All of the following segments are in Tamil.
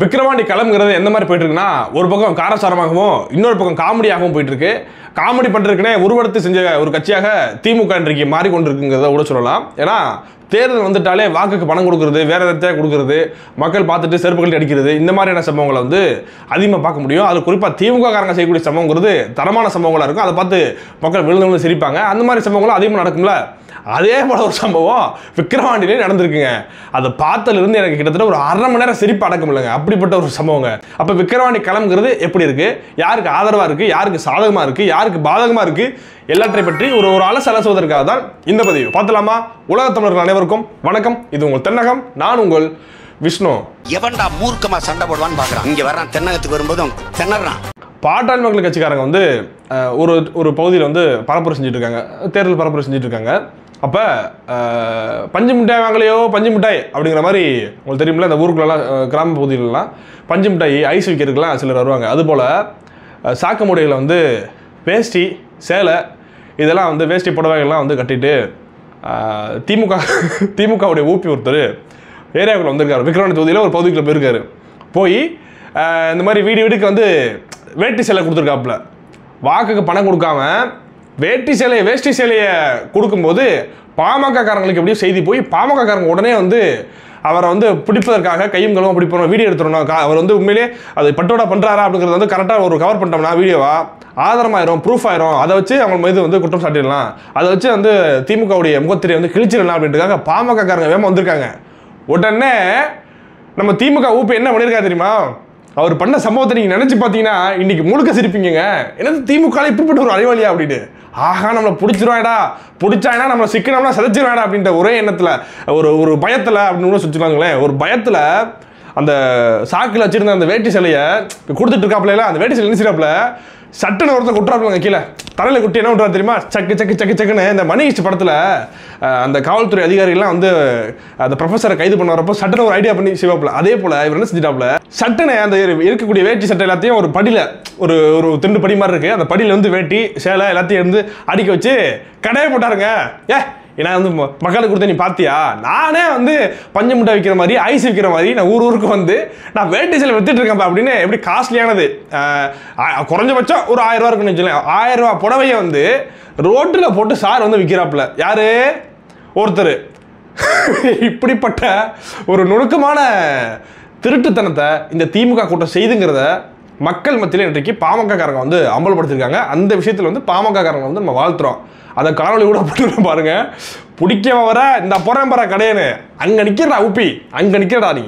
விக்கிரவாண்டி களம்ங்கிறது எந்த மாதிரி போயிட்டு இருக்குன்னா, ஒரு பக்கம் காரசாரமாகவும் இன்னொரு பக்கம் காமெடியாகவும் போயிட்டு இருக்கு. காமெடி பண்றதுக்குனே உருவெடுத்து செஞ்ச ஒரு கட்சியாக திமுக இன்றைக்கு மாறிக்கொண்டிருக்குங்கிறத கூட சொல்லலாம். ஏன்னா தேர்தல் வந்துட்டாலே வாக்குக்கு பணம் கொடுக்கறது, வேற எதாவது கொடுக்கறது, மக்கள் பார்த்துட்டு செருப்பு கழட்டி அடிக்கிறது, இந்த மாதிரியான சம்பவங்களை வந்து அதிகமாக பார்க்க முடியும். அது குறிப்பாக திமுக காரங்க செய்யக்கூடிய சம்பவங்கிறது தரமான சம்பவங்களாக இருக்கும். அதை பார்த்து மக்கள் விழுந்து சிரிப்பாங்க. அந்த மாதிரி சம்பவங்களும் அதிகமாக நடக்கும்ல. அதே போல ஒரு சம்பவம் விக்கிரவாண்டிலே நடந்திருக்குங்க. அதை பார்த்ததுலேருந்து எனக்கு கிட்டத்தட்ட ஒரு 1/2 மணி நேரம் சிரிப்பு அடக்கம் இல்லைங்க. அப்படிப்பட்ட ஒரு சம்பவங்க. அப்போ விக்கிரவாண்டி களம்ங்கிறது எப்படி இருக்கு, யாருக்கு ஆதரவாக இருக்கு, யாருக்கு சாதகமாக இருக்கு, யாருக்கு பாதகமாக இருக்கு, எல்லாற்றை பற்றி ஒரு அலசுவதற்காக தான் இந்த பதிவு. பார்த்தலாமா? உலக தமிழர்கள் அனைவருக்கும் வணக்கம். இது உங்கள் தென்னகம். நான் உங்கள் விஷ்ணு. எவன்டா மூர்க்கமா சண்டை போடுவான்னு பார்க்குறான். இங்கே வர்றான், தென்னகத்துக்கு வரும்போதும் திணறான். பாட்டாளி மக்கள் கட்சிக்காரங்க வந்து ஒரு பகுதியில் வந்து பரப்புரை செஞ்சுட்டு இருக்காங்க, தேர்தல் பரப்புரை செஞ்சுட்டு இருக்காங்க. அப்போ பஞ்சு மிட்டாய் வாங்கலையோ பஞ்சு மிட்டாய் அப்படிங்கிற மாதிரி உங்களுக்கு தெரியுமில்ல, இந்த ஊருக்குள்ளலாம் கிராம பகுதிகளெலாம் பஞ்சு மிட்டாய் ஐஸ் விற்கிறதுக்கெலாம் சிலர் வருவாங்க. அதுபோல் சாக்கு மூடைகளை வந்து வேஷ்டி சேலை இதெல்லாம் வந்து வேஷ்டி புடவைகள்லாம் வந்து கட்டிட்டு திமுகவுடைய ஊப்பி ஒருத்தர் ஏரியாவுக்குள்ள வந்திருக்காரு. விக்கிரவாண்டி தொகுதியில் ஒரு பகுதிக்குள்ளே போயிருக்காரு. போய் இந்த மாதிரி வீடுக்கு வந்து வேட்டி சேலை கொடுத்துருக்காப்புல. வாக்குக்கு பணம் கொடுக்காம வேஷ்டி சேலையை கொடுக்கும்போது பாமக காரங்களுக்கு எப்படியும் செய்தி போய் பாமக காரங்க உடனே வந்து அவரை வந்து பிடிப்பதற்காக கையும் களவும் பிடிப்போம், வீடியோ எடுத்துடணும், அவர் வந்து உண்மையிலே அது பட்டோட பண்ணுறாரா அப்படிங்கிறது வந்து கரெக்டாக ஒரு கவர் பண்ணிட்டோம்னா வீடியோவா ஆதாரமாயிரும், ப்ரூஃப் ஆயிரும். அதை வச்சு அவங்க மீது வந்து குற்றம் சாட்டிடலாம், அதை வச்சு வந்து திமுகவுடைய முகத்திரை வந்து கிழிச்சிடலாம் அப்படின்றதுக்காக பாமக காரங்க வேகமாக வந்திருக்காங்க. உடனே நம்ம திமுக ஊப்பி என்ன பண்ணியிருக்கா தெரியுமா? அவர் பண்ண சம்பவத்தை நீங்கள் நினச்சி பார்த்தீங்கன்னா இன்னைக்கு முழுக்க சிரிப்பீங்க. என்னது திமுக இப்படிப்பட்ட ஒரு அறிவாளியா அப்படின்னு. ஆகா, நம்மளை பிடிச்சிருவாடா, பிடிச்சாங்கன்னா நம்மளை சிக்கனம்னா சதைச்சிருவாடா அப்படின்ற ஒரே எண்ணத்தில் ஒரு பயத்தில் அப்படின்னு கூட சொல்லிச்சுவாங்களேன். ஒரு பயத்தில் அந்த சாக்கில் வச்சிருந்த அந்த வேட்டி சிலையை கொடுத்துட்டு இருக்காப்புல, அந்த வேட்டி சிலை நினைச்சிடாப்புல சட்டுன்னு ஒருத்தர் குட்டுறாப்புலங்க கீழே தலையில் குட்டி என்ன பண்ணுறாரு தெரியுமா? சக்குன்னு இந்த மணி ஹிஸ்ட் படத்தில் அந்த காவல்துறை அதிகாரிகள்லாம் வந்து அந்த ப்ரொஃபஸரை கைது பண்ண வரப்போ சட்டுன்னு ஒரு ஐடியா பண்ணி செய்வாப்புல. அதே போல் இவர் என்ன செஞ்சிட்டாப்புல, சட்டுன்னு அந்த இருக்கக்கூடிய வேட்டி சட்டை எல்லாத்தையும் ஒரு படியில் ஒரு திண்டு படி மாதிரி இருக்குது, அந்த படியில் வந்து வேட்டி சேலை எல்லாத்தையும் வந்து அடிக்க வச்சு கடையை போட்டாருங்க. ஏன்னா வந்து மக்களுக்கு கொடுத்த நீ பார்த்தியா, நானே வந்து பஞ்சு முட்டை விற்கிற மாதிரி ஐஸ் விற்கிற மாதிரி நான் ஊருக்கு வந்து நான் வேட்டி சேலை வித்துட்டு இருக்கேன்ப்பா அப்படின்னு. எப்படி காஸ்ட்லியானது, குறைஞ்சபட்சம் ஒரு 1000 ரூபா இருக்குன்னு வச்சுக்கலாம். 1000 ரூபா புடவையை வந்து ரோட்டில் போட்டு சார் வந்து விற்கிறாப்புல. யாரு? ஒருத்தர். இப்படிப்பட்ட ஒரு நுணுக்கமான திருட்டுத்தனத்தை இந்த திமுக கூட்டம் செய்துங்கிறத மக்கள் மத்தியில் இன்றைக்கு பாமக காரங்க வந்து அமல்படுத்திருக்காங்க. அந்த விஷயத்தில் வந்து பாமக காரங்க வந்து நம்ம வாழ்த்துறோம். அதை காணொலி கூட போட்டு பாருங்க. பிடிக்க வர இந்த பொறம்பர கடையனு அங்க நிக்கிறா உப்பி, அங்க நிக்கிறடா நீ.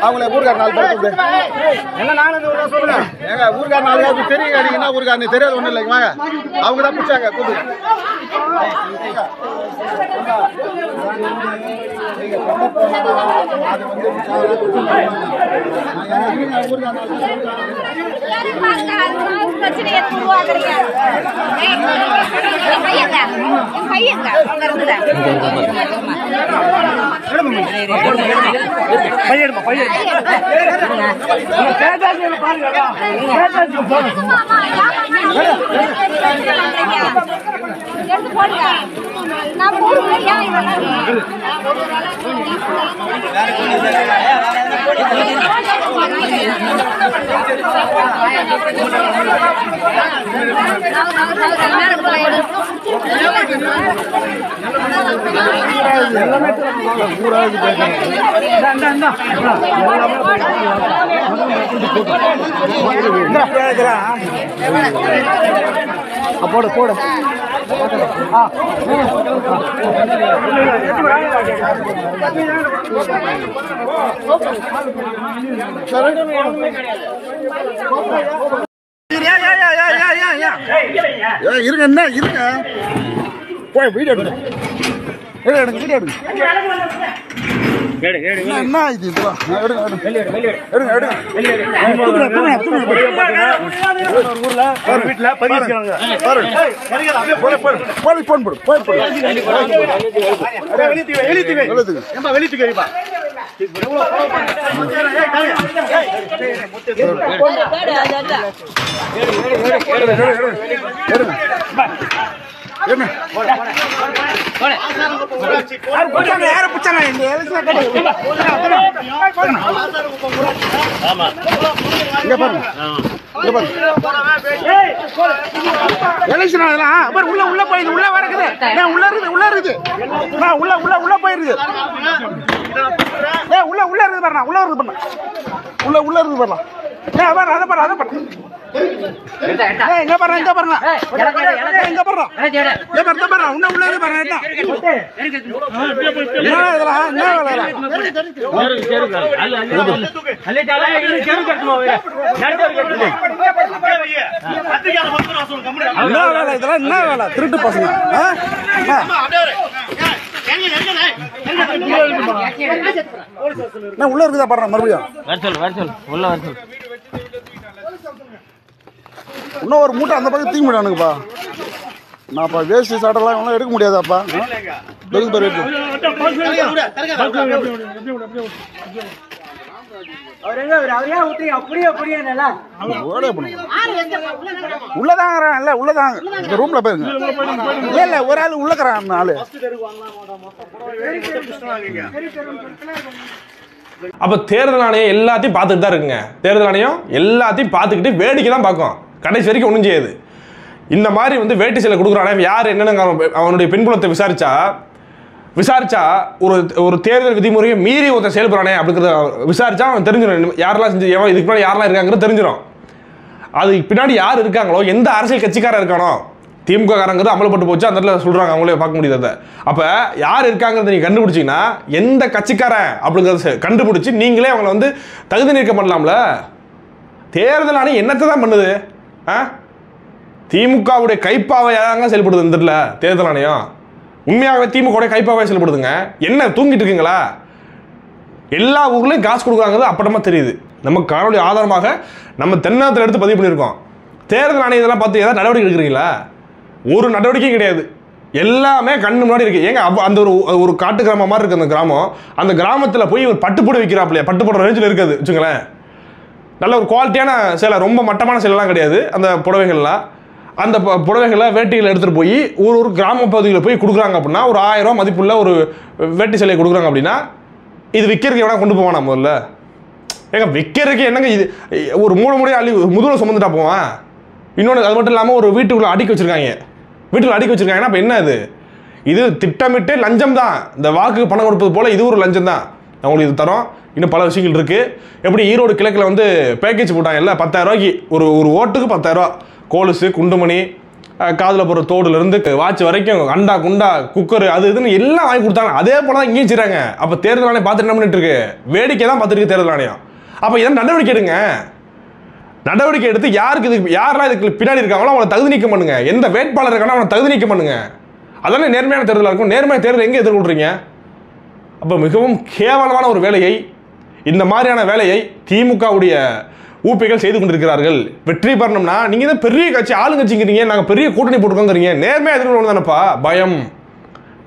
அவங்கள ஊர்கார 4 பேர் என்ன நானும் சொல்லுங்க. ஏங்க ஊர்கார 4 பேருக்கு தெரியுங்க, நீங்க என்ன ஊர்காரனு தெரியாது ஒண்ணும் இல்லைங்க. வாங்க, அவங்க தான் பிடிச்சாங்க கூப்பிடுங்க. போடு இருங்க என்ன இருங்க போய் வீடியோ எடுங்க வீடியோ எடுங்க என்ன இது உள்ள போயிருது உள்ள வரக்குது உள்ள இருக்குது உள்ள இருக்குது உள்ள உள்ள உள்ள போயிருது உள்ள உள்ள இருக்குது பாருங்க உள்ள இருக்குது பாருங்க உள்ள உள்ள இருக்குது பாருங்க அதை பாரு அதை பாரு எங்க பாருங்க எங்க பாருங்க எங்க பாருங்க எங்க பாருங்க உள்ள உள்ள இருக்கு பாருங்க என்ன வேலை திருட்டு பசங்க உள்ள இருக்குதா பாருங்க மறுபடியும் உள்ள இன்னும் ஒரு மூட்டை அந்த பக்கம் தீங்க முடியானுங்கப்பா நான்ப்பா வேஸ்ட் சாட்டெல்லாம் ஒன்றும் எடுக்க முடியாதாப்பா உள்ளதாங்க இல்ல உள்ளதாங்க இந்த ரூம்ல போயிருங்க இல்ல இல்ல ஒரு ஆள் உள்ளக்கிறான் ஆளு அப்ப தேர்தல் ஆணையம் எல்லாத்தையும் பார்த்துட்டு தான் இருக்குங்க. தேர்தல் ஆணையம் எல்லாத்தையும் பார்த்துக்கிட்டு வேடிக்கை தான் பார்க்கும், கடைசி வரைக்கும் ஒன்றும் செய்யாது. இந்த மாதிரி வந்து வேட்டி சேலை கொடுக்குறானே யார் என்னன்னு அவனுடைய பின்புலத்தை விசாரிச்சா ஒரு தேர்தல் விதிமுறையை மீறி ஒருத்தர் செயல்படுறானே அப்படிங்கிறத விசாரிச்சா அவன் தெரிஞ்சிடும் யாரெல்லாம் செஞ்சு இதுக்கு பின்னாடி யாரெல்லாம் இருக்காங்கிறது தெரிஞ்சிடும். அதுக்கு பின்னாடி யார் இருக்காங்களோ, எந்த அரசியல் கட்சிக்காரர் இருக்கானோ, திமுக காரங்கிறது அமலப்பட்டு போச்சு, அந்த இடத்துல சொல்றாங்க, அவங்களே பார்க்க முடியாது. அப்ப யார் இருக்காங்கிறத நீங்க கண்டுபிடிச்சீங்கன்னா எந்த கட்சிக்காரன் அப்படிங்கிறத கண்டுபிடிச்சு நீங்களே அவங்களை வந்து தகுதி நீக்கம் பண்ணலாம்ல. தேர்தல் ஆணையம் என்னத்தை தான் பண்ணுது? திமுகவுடைய கைப்பாவையாக செயல்படுது இந்த இடத்துல தேர்தல் ஆணையம். உண்மையாகவே திமுக கைப்பாவை செயல்படுதுங்க. என்ன தூங்கிட்டு இருக்கீங்களா? எல்லா ஊர்லயும் காசு கொடுக்குறாங்கிறது அப்படமா தெரியுது. நம்ம காணொலி ஆதாரமாக நம்ம தென்னகத்தில் எடுத்து பதிவு பண்ணியிருக்கோம். தேர்தல் ஆணையத்தெல்லாம் பார்த்து ஏதாவது நடவடிக்கை எடுக்கிறீங்களா? ஒரு நடவடிக்கையும் கிடையாது. எல்லாமே கண்ணு முன்னாடி இருக்கு. ஏங்க அந்த ஒரு காட்டு கிராமம் மாதிரி இருக்கு அந்த கிராமம். அந்த கிராமத்தில் போய் ஒரு பட்டுப்போட விற்கிறாப்லையா, பட்டுப்போட ரேஞ்சில் இருக்காது வச்சுங்களேன். நல்ல ஒரு குவாலிட்டியான சேலை, ரொம்ப மட்டமான சேலைலாம் கிடையாது அந்த புடவைகள்லாம். அந்த புடவைகளை வேட்டிகளை எடுத்துகிட்டு போய் ஒரு கிராம பகுதியில் போய் கொடுக்குறாங்க அப்படின்னா ஒரு 1000 ரூபா மதிப்புள்ள ஒரு வேட்டி சேலையை கொடுக்குறாங்க அப்படின்னா இது விற்கிறதுக்கு எவனா கொண்டு போவானா? முதல்ல ஏங்க விற்கிறதுக்கு என்னங்க இது? ஒரு மூணு அள்ளி முதுகில் சுமந்துட்டா போவான். இன்னொன்று அது மட்டும் இல்லாமல் ஒரு வீட்டுக்குள்ளே அடிக்க வச்சுருக்காங்க. வீட்டுக்குள்ள அடிக்க வச்சுருக்காங்கன்னா அப்போ என்ன இது திட்டமிட்டு லஞ்சம் தான். இந்த வாக்கு பணம் கொடுப்பது போல் இது ஒரு லஞ்சம் தான். அவங்களுக்கு இது தரோம். இன்னும் பல விஷயங்கள் இருக்குது. எப்படி ஈரோடு கிழக்கில் வந்து பேக்கேஜ் போட்டாங்கல்ல, 10,000 ரூபாய்க்கு ஒரு ஓட்டுக்கு 10,000 ரூபா. கோலுசு, குண்டுமணி, காதில் போகிற தோடுலேருந்து வாட்ச் வரைக்கும், அண்டா குண்டா குக்கரு அது இதுன்னு எல்லாம் வாங்கி கொடுத்தாங்க. அதே போல தான் இங்கேயும் செய்கிறாங்க. அப்போ தேர்தல் ஆணையம் பார்த்துட்டு என்ன பண்ணிட்டு இருக்கு? வேடிக்கை தான் பார்த்துருக்கு தேர்தல் ஆணையம். அப்போ இதெல்லாம் நடவடிக்கை எடுங்க. நடவடிக்கை எடுத்து யாரெல்லாம் இதுக்கு பின்னாடி இருக்காங்களோ அவங்களை தகுதி நீக்கம் பண்ணுங்க. எந்த வேட்பாளர் இருக்கானோ அவனை தகுதி நீக்கம் பண்ணுங்க. அதனால நேர்மையான தேர்தலாக இருக்கும். நேர்மையான தேர்தல் எங்கே எதிர்கொள்றீங்க? அப்போ மிகவும் கேவலமான ஒரு வேலையை, இந்த மாதிரியான வேலையை திமுகவுடைய ஊப்பிகள் செய்து கொண்டிருக்கிறார்கள். வெற்றி பெறணும்னா நீங்கள் தான் பெரிய கட்சி, ஆளுங்கட்சிங்கிறீங்க, நாங்கள் பெரிய கூட்டணி போட்டுக்கோங்கிறீங்க. நேர்மையாக எதிர்கொள்ளணும் தானப்பா. பயம்,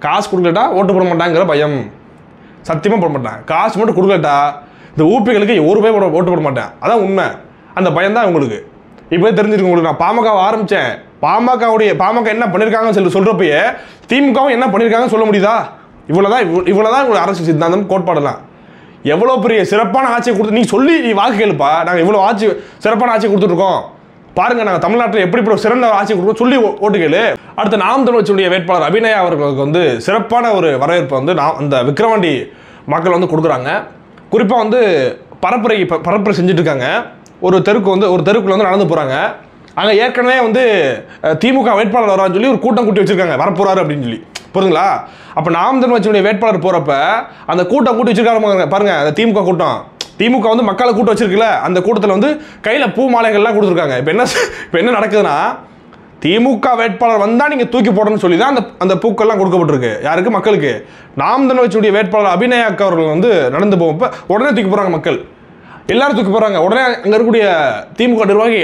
காசு கொடுக்கலட்டா ஓட்டு போட மாட்டாங்கிற பயம். சத்தியமாக போட மாட்டேன். காசு மட்டும் கொடுக்கலட்டா இந்த ஊப்பிகளுக்கு ஒரு ரூபாய் ஓட்டு போட மாட்டேன். அதான் உண்மை. அந்த பயம் தான் உங்களுக்கு இப்போ தெரிஞ்சிருக்கு. உங்களுக்கு நான் பாமகவை ஆரம்பித்தேன். பாமக என்ன பண்ணியிருக்காங்கன்னு சொல்கிறப்பயே திமுகவும் என்ன பண்ணியிருக்காங்கன்னு சொல்ல முடியுதா? இவ்வளோதான் உங்களுக்கு அரசு சித்தாந்தம், கோட்பாடெல்லாம். எவ்வளோ பெரிய சிறப்பான ஆட்சியை கொடுத்து நீ வாக்கு கேளுப்பா. நாங்கள் இவ்வளோ சிறப்பான ஆட்சியை கொடுத்துட்ருக்கோம் பாருங்கள், நாங்கள் தமிழ்நாட்டில் எப்படி சிறந்த ஆட்சி கொடுக்குறோம் சொல்லி ஓட்டு கேளு. அடுத்து நாம் தமிழ் கட்சியுடைய வேட்பாளர் அபிநயா அவர்களுக்கு வந்து சிறப்பான ஒரு வரவேற்பை வந்து அந்த விக்கிரவாண்டி மக்கள் வந்து கொடுக்குறாங்க. குறிப்பாக வந்து பரப்புரை செஞ்சுட்டு இருக்காங்க. ஒரு தெருக்குள்ள வந்து நடந்து போகிறாங்க. அங்கே ஏற்கனவே வந்து திமுக வேட்பாளர் வரான்னு சொல்லி ஒரு கூட்டம் கூட்டி வச்சிருக்காங்க, வரப்போறாரு அப்படின்னு சொல்லி. புரியுதுங்களா? அப்போ நாம் தமிழர் கட்சியுடைய வேட்பாளர் போகிறப்ப அந்த கூட்டம் கூட்டி வச்சிருக்காங்க பாருங்க. அந்த திமுக கூட்டம், திமுக வந்து மக்களை கூட்டம் வச்சிருக்குல்ல, அந்த கூட்டத்தில் வந்து கையில் பூ மாலைகள்லாம் கொடுத்துருக்காங்க. இப்போ என்ன நடக்குதுன்னா, திமுக வேட்பாளர் வந்தால் நீங்கள் தூக்கி போடணும்னு சொல்லி தான் அந்த பூக்கள்லாம் கொடுக்கப்பட்டிருக்கு. யாருக்கு? மக்களுக்கு. நாம் தமிழர் கட்சியுடைய வேட்பாளர் அபிநயா அவர்கள் வந்து நடந்து போகிறப்ப உடனே தூக்கி போகிறாங்க மக்கள், எல்லாரும் தூக்கி போகிறாங்க. உடனே அங்கே இருக்கக்கூடிய திமுக நிர்வாகி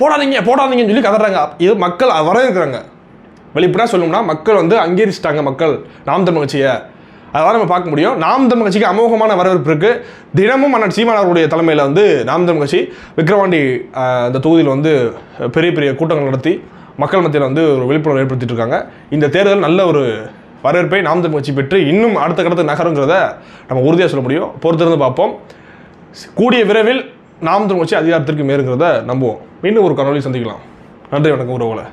போடாதீங்கன்னு சொல்லி கதறாங்க. இது மக்கள் வரவேற்கிறாங்க. வெளிப்படையாக சொல்லணும்னா மக்கள் வந்து அங்கீகரிச்சிட்டாங்க மக்கள் நாம் தமிழர் கட்சியை. அதெல்லாம் நம்ம பார்க்க முடியும். நாம் தமிழர் கட்சிக்கு அமோகமான வரவேற்பு இருக்கு. தினமும் அண்ணன் சீமான் அவருடைய தலைமையில் வந்து நாம் தமிழர் கட்சி விக்கிரவாண்டி அந்த தொகுதியில் வந்து பெரிய பெரிய கூட்டங்கள் நடத்தி மக்கள் மத்தியில் வந்து ஒரு விழிப்புணர்வு ஏற்படுத்திட்டு இருக்காங்க. இந்த தேர்தல் நல்ல ஒரு வரவேற்பை நாம் தமிழர் கட்சி பெற்று இன்னும் அடுத்த கட்டத்துக்கு நகருங்கிறத நம்ம உறுதியாக சொல்ல முடியும். பொறுத்திருந்து பார்ப்போம். கூடிய விரைவில் நாம் தமிழர் கட்சி அதிகாரத்திற்கு மேறுங்கிறத நம்புவோம். மீண்டும் ஒரு காணொலி சந்திக்கலாம். நன்றி, வணக்கம் உறவுகளே.